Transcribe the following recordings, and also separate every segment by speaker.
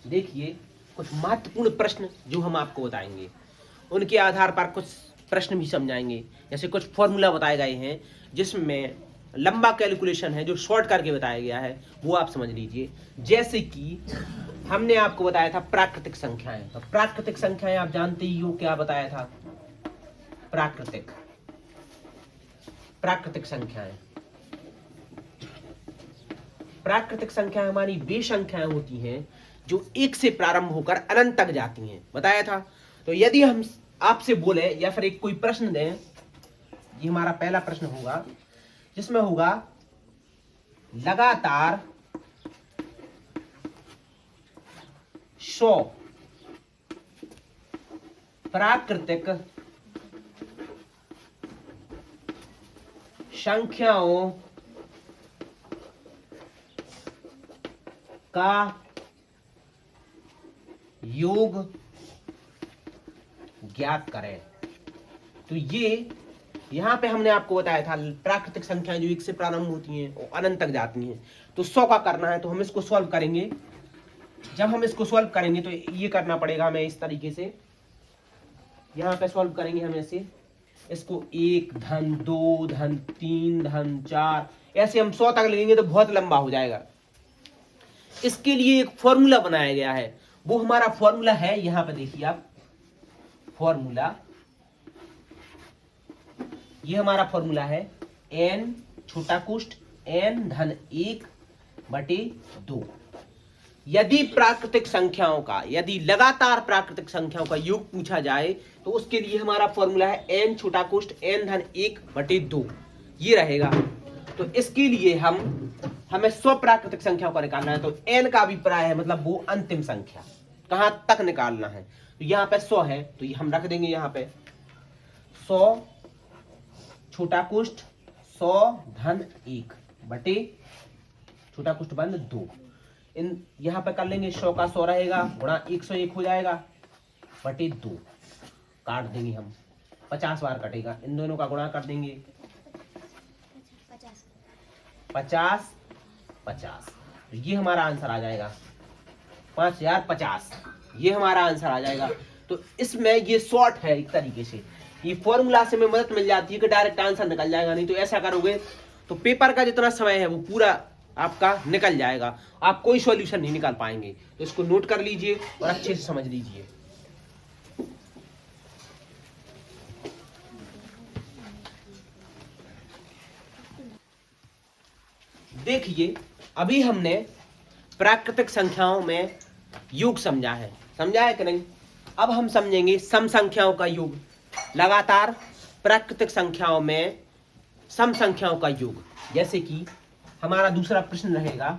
Speaker 1: देखिए कुछ महत्वपूर्ण प्रश्न जो हम आपको बताएंगे, उनके आधार पर कुछ प्रश्न भी समझाएंगे। जैसे कुछ फॉर्मूला बताए गए हैं जिसमें लंबा कैलकुलेशन है जो शॉर्ट करके बताया गया है, वो आप समझ लीजिए। जैसे कि हमने आपको बताया था प्राकृतिक संख्याएं, तो प्राकृतिक संख्याएं आप जानते ही हो, क्या बताया था? प्राकृतिक संख्याएं। प्राकृतिक संख्याएं हमारी वे संख्याएं होती हैं जो एक से प्रारंभ होकर अनंत तक जाती हैं, बताया था। तो यदि हम आपसे बोले या फिर एक कोई प्रश्न दें, ये हमारा पहला प्रश्न होगा जिसमें होगा लगातार 100 प्राकृतिक संख्याओं का योग ज्ञात करें। तो ये यहां पे हमने आपको बताया था प्राकृतिक संख्याएं जो एक से प्रारंभ होती हैं और अनंत तक जाती हैं, तो 100 का करना है। तो हम इसको सॉल्व करेंगे। जब हम इसको सॉल्व करेंगे तो ये करना पड़ेगा हमें इस तरीके से, यहां पे सॉल्व करेंगे हम ऐसे, इसको 1 धन 2 धन 3 धन 4 ऐसे हम 100 तक लेंगे तो बहुत लंबा हो जाएगा। इसके लिए एक फॉर्मूला बनाया गया है, वो हमारा फॉर्मूला है, यहां पे देखिए आप, फॉर्मूला, ये हमारा फॉर्मूला है n छोटा कुष्ठ n धन 1 बटे 2। यदि प्राकृतिक संख्याओं का, यदि लगातार प्राकृतिक संख्याओं का योग पूछा जाए तो उसके लिए हमारा फॉर्मूला है n छोटा कुष्ठ n धन 1 बटे 2, ये रहेगा। तो इसके लिए हमें 100 प्राकृतिक संख्याओं का निकालना है, तो n का अभिप्राय है मतलब वो अंतिम संख्या, कहां तक निकालना है। तो यहाँ पे 100 है तो ये हम रख देंगे यहाँ पे 100 छोटा कुष्ठ 100 धन 1 बटे छोटा कुष्ठ बंद 2। इन यहाँ पे कर लेंगे, 100 का 100 रहेगा, गुणा 101 हो जाएगा बटे 2, काट देंगे हम, 50 बार कटेगा, इन दोनों का गुणा कर देंगे 50 50, तो ये हमारा आंसर आ जाएगा 5050, ये हमारा आंसर आ जाएगा। तो इसमें ये शॉर्ट है एक तरीके से, ये फॉर्मूला से हमें मदद मिल जाती है कि डायरेक्ट आंसर निकल जाएगा। नहीं तो ऐसा करोगे तो पेपर का जितना समय है वो पूरा आपका निकल जाएगा, आप कोई सॉल्यूशन नहीं निकाल पाएंगे। तो इसको नोट कर लीजिए और अच्छे से समझ लीजिए। देखिए अभी हमने प्राकृतिक संख्याओं में योग समझा है कि नहीं? अब हम समझेंगे सम संख्याओं का योग, लगातार प्राकृतिक संख्याओं में सम संख्याओं का योग। जैसे कि हमारा दूसरा प्रश्न रहेगा,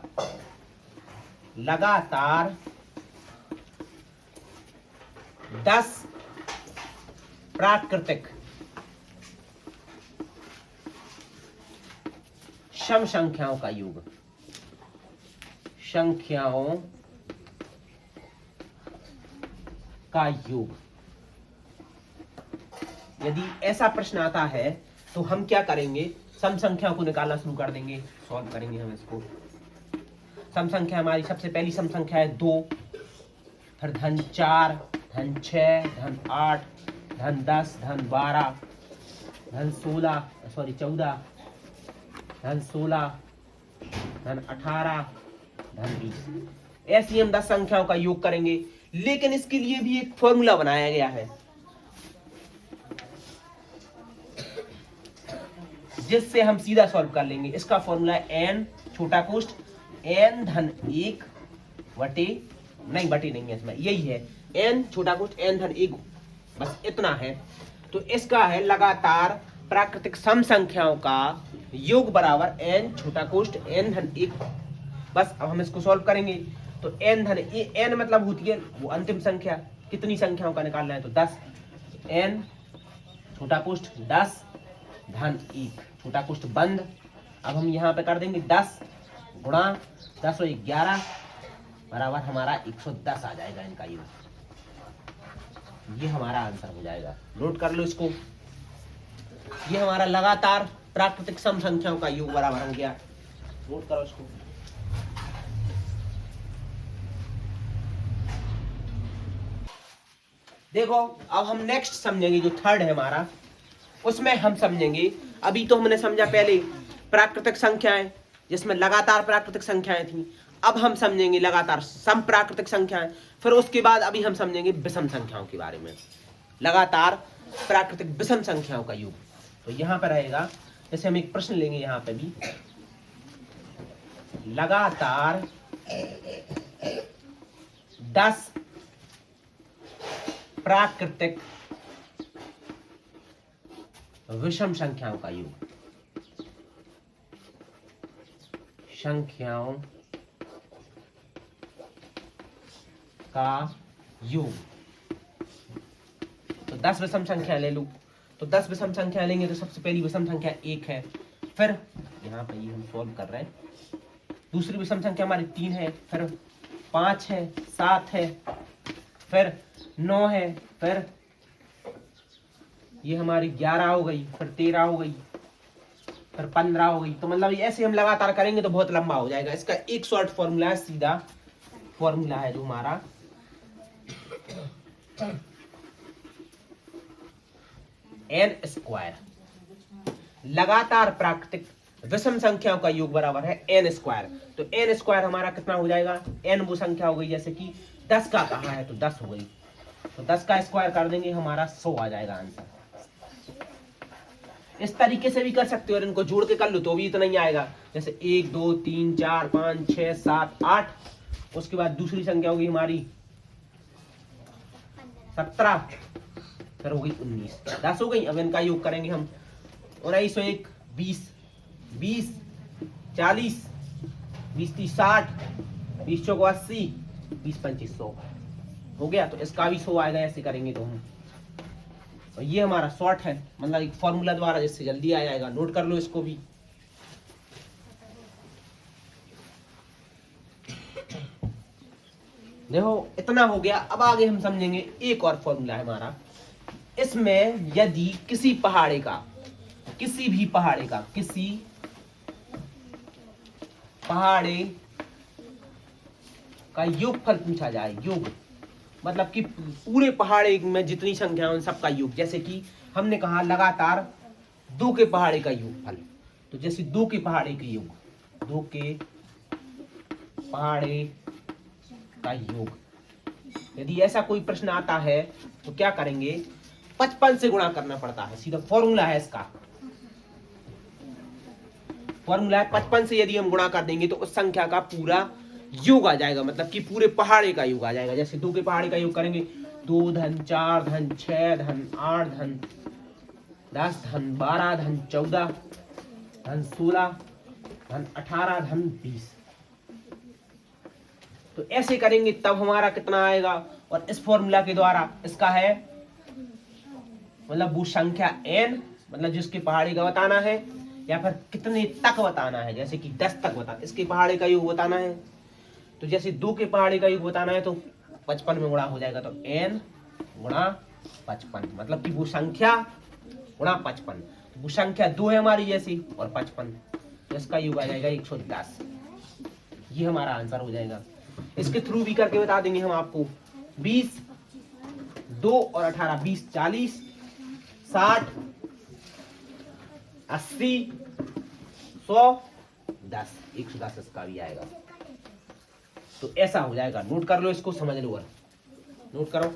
Speaker 1: लगातार 10 प्राकृतिक सम संख्याओं का योग, संख्याओं का योग। यदि ऐसा प्रश्न आता है तो हम क्या करेंगे, सम संख्याओं को निकालना शुरू कर देंगे, सॉल्व करेंगे हम इसको। सम संख्या हमारी सबसे पहली सम संख्या है 2, फिर धन 4 धन 6 धन 8 धन 10 धन 12 धन 14 धन 16 धन 18 धन 20। ऐसी हम 10 संख्याओं का योग करेंगे, लेकिन इसके लिए भी एक फॉर्मूला बनाया गया है जिससे हम सीधा सॉल्व कर लेंगे। इसका फॉर्मूला है n छोटा कुष्ठ n धन 1 बटे, नहीं बटे नहीं है इसमें, यही है n छोटा कुष्ठ n धन 1, बस इतना है। तो इसका है लगातार प्राकृतिक सम संख्याओं का योग बराबर n छोटा कुष्ठ n धन 1। बस अब हम इसको सॉल्व करेंगे। तो n धन n मतलब होती है वो अंतिम संख्या, कितनी संख्याओं का निकालना है तो 10, n छोटा कुष्ठ 10 धन 1 छोटा कुष्ठ बंद। अब हम यहाँ पे कर देंगे 10 गुणा 10 और 11 बराबर हमारा 110 आ जाएगा इनका योग, ये हमारा आंसर हो जाएगा। नोट कर लो इसको, ये हमारा लगातार प्राकृतिक सम संख्याओं का योग बराबर हो गया, नोट करो इसको। देखो अब हम नेक्स्ट समझेंगे, जो थर्ड है हमारा, उसमें हम समझेंगे, अभी तो हमने समझा पहले प्राकृतिक संख्याएं जिसमें लगातार प्राकृतिक संख्याएं थी, अब हम समझेंगे लगातार सम प्राकृतिक संख्याएं, फिर उसके बाद अभी हम समझेंगे विषम संख्याओं के बारे में, लगातार प्राकृतिक विषम संख्याओं का योग। तो यहाँ पर रहेगा, जैसे हम एक प्रश्न लेंगे यहाँ पे भी, लगातार 10 प्राकृतिक विषम संख्याओं का योग, संख्याओं का योग। तो 10 विषम संख्या ले लूं, तो 10 विषम संख्या लेंगे तो सबसे पहली विषम संख्या 1 है, फिर यहाँ पर ये हम सॉल्व कर रहे हैं, दूसरी विषम संख्या हमारी 3 है, फिर 5 है, 7 है, फिर 9 है, फिर ये हमारी 11 हो गई, फिर 13 हो गई, फिर 15 हो गई। तो मतलब ऐसे हम लगातार करेंगे तो बहुत लंबा हो जाएगा। इसका एक शॉर्ट फॉर्मूला है, सीधा फॉर्मूला है जो हमारा एन स्क्वायर, लगातार प्राकृतिक विषम संख्याओं का योग बराबर है एन स्क्वायर। तो एन स्क्वायर हमारा कितना हो जाएगा, एन वो संख्या हो गई, जैसे कि 10 का कहा है तो 10 हो गई, तो 10 का स्क्वायर कर देंगे हमारा 100 आ जाएगा आंसर। इस तरीके से भी कर सकते हो और इनको जोड़ के कर लो तो भी इतना ही आएगा, जैसे 1 2 3 4 5 6 7 8, उसके बाद दूसरी संख्या होगी हमारी 17, फिर हो गई 19, 10 हो गई। अब इनका योग करेंगे हम, 19 1 20 20 40 20 30 60 20 चौको 80 20 25 100 हो गया। तो इसका भी 100 आएगा, ऐसे करेंगे तो हम। और ये हमारा शॉर्ट है, मतलब एक फॉर्मूला द्वारा जिससे जल्दी आ जाएगा, नोट कर लो इसको भी। देखो इतना हो गया। अब आगे हम समझेंगे एक और फॉर्मूला है हमारा, इसमें यदि किसी पहाड़े का, किसी भी पहाड़े का, किसी पहाड़े का योगफल पूछा जाए, योग मतलब कि पूरे पहाड़े में जितनी संख्या है उन सबका योग, जैसे कि हमने कहा लगातार 2 के पहाड़े का योगफल, तो जैसे 2 के पहाड़े के योग, 2 के पहाड़े का योग, यदि ऐसा कोई प्रश्न आता है तो क्या करेंगे, 55 से गुणा करना पड़ता है, सीधा फॉर्मूला है इसका। फॉर्मूला है 55 से यदि हम गुणा कर देंगे तो उस संख्या का पूरा योग आ जाएगा, मतलब कि पूरे पहाड़े का योग आ जाएगा। जैसे 2 के पहाड़े का योग करेंगे, 2 धन 4 धन 6 धन 8 धन 10 धन 12 धन 14 धन 16 धन 18 धन 20, तो ऐसे करेंगे तब हमारा कितना आएगा। और इस फॉर्मूला के द्वारा इसका है, मतलब वो संख्या n, मतलब जिसके पहाड़े का बताना है, या फिर कितने तक बताना है, जैसे कि 10 तक बताना, इसके पहाड़े का योग बताना है। तो जैसे 2 के पहाड़े का योग बताना है तो 55 में गुणा हो जाएगा, तो n गुणा 55, मतलब कि वो संख्या गुणा 55, वो संख्या 2 है हमारी जैसी, और 55, इसका योग आ जाएगा 110। ये हमारा आंसर हो जाएगा। इसके थ्रू भी करके बता देंगे हम आपको, 20 2 और 18 20 40 60 80 100 10, 110 इसका भी आएगा। तो ऐसा हो जाएगा, नोट कर लो इसको, समझ लो, और नोट करो।